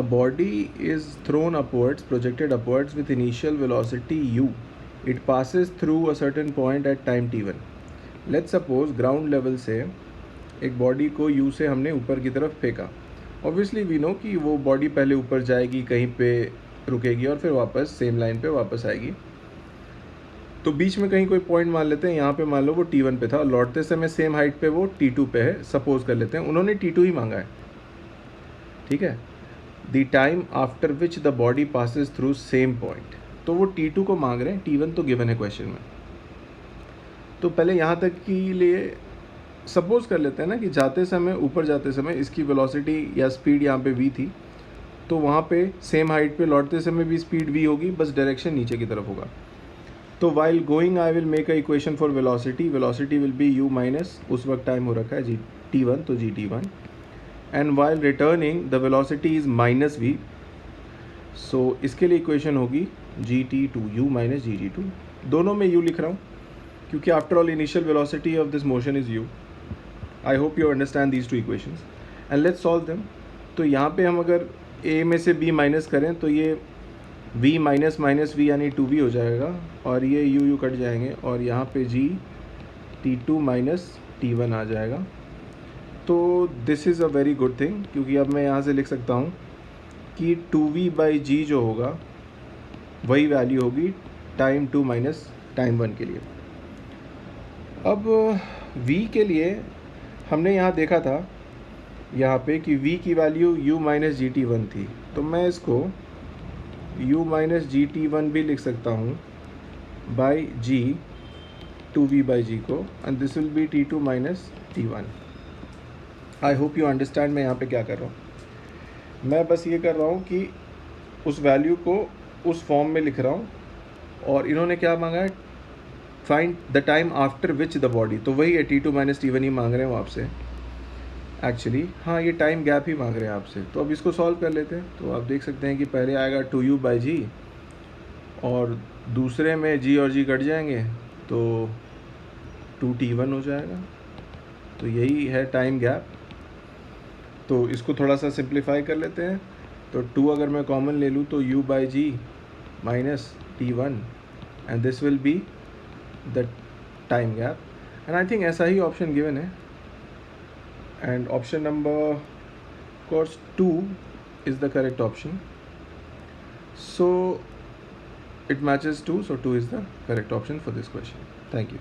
body is thrown upwards, projected upwards with initial velocity u. It passes through a certain point at time t1. Let's suppose ground level से एक body को u से हमने ऊपर की तरफ फेंका. ऑब्वियसली वी नो कि वो बॉडी पहले ऊपर जाएगी, कहीं पे रुकेगी और फिर वापस सेम लाइन पे वापस आएगी. तो बीच में कहीं कोई पॉइंट मान लेते हैं. यहाँ पे मान लो वो t1 पे था और लौटते समय सेम हाइट पे वो t2 पे है. सपोज कर लेते हैं उन्होंने t2 ही मांगा है, ठीक है. The time after which the body passes through same point, तो वो t2 को मांग रहे हैं. t1 तो गिवन है क्वेश्चन में. तो पहले यहाँ तक के लिए सपोज कर लेते हैं ना कि जाते समय, ऊपर जाते समय इसकी वेलोसिटी या स्पीड यहाँ पे v थी, तो वहाँ पे सेम हाइट पे लौटते समय भी स्पीड v होगी, बस डायरेक्शन नीचे की तरफ होगा. तो while going I will make a equation for velocity. Velocity will be u minus, उस वक्त टाइम हो रखा है जी t1, तो gt1. And while returning the velocity is minus v, सो इसके लिए इक्वेशन होगी gt2 u माइनस gt2. दोनों में u लिख रहा हूँ क्योंकि after all initial velocity of this motion is u. I hope you understand these two equations and let's solve them. तो यहाँ पे हम अगर a में से b माइनस करें तो ये v माइनस माइनस v यानी 2v हो जाएगा और ये u कट जाएंगे और यहाँ पे g t2 माइनस t1 आ जाएगा. तो this is a very good thing, क्योंकि अब मैं यहाँ से लिख सकता हूँ कि 2v/g जो होगा वही वैल्यू होगी टाइम 2 माइनस टाइम 1 के लिए. अब v के लिए हमने यहाँ देखा था यहाँ पे कि v की वैल्यू u माइनस gt1 थी, तो मैं इसको u माइनस gt1 भी लिख सकता हूँ बाई g 2v/g को, and this will be t2 minus t1. I hope you understand मैं यहाँ पे क्या कर रहा हूँ. मैं बस ये कर रहा हूँ कि उस वैल्यू को उस फॉर्म में लिख रहा हूँ और इन्होंने क्या मांगा है, find the time after which the body, तो वही है t2 माइनस t1 ही मांग रहे हैं वो आपसे. एक्चुअली हाँ, ये टाइम गैप ही मांग रहे हैं आपसे. तो अब इसको सॉल्व कर लेते हैं. तो आप देख सकते हैं कि पहले आएगा 2u/g और दूसरे में g और g कट जाएंगे तो 2t1 हो जाएगा. तो यही है टाइम गैप. तो इसको थोड़ा सा सिंप्लीफाई कर लेते हैं. तो 2 अगर मैं कॉमन ले लूँ तो u/g minus t1 and this will be the time gap. And I think ऐसा ही ऑप्शन गिवन है. And option number course 2 is the correct option. So it matches 2, so 2 is the correct option for this question. Thank you.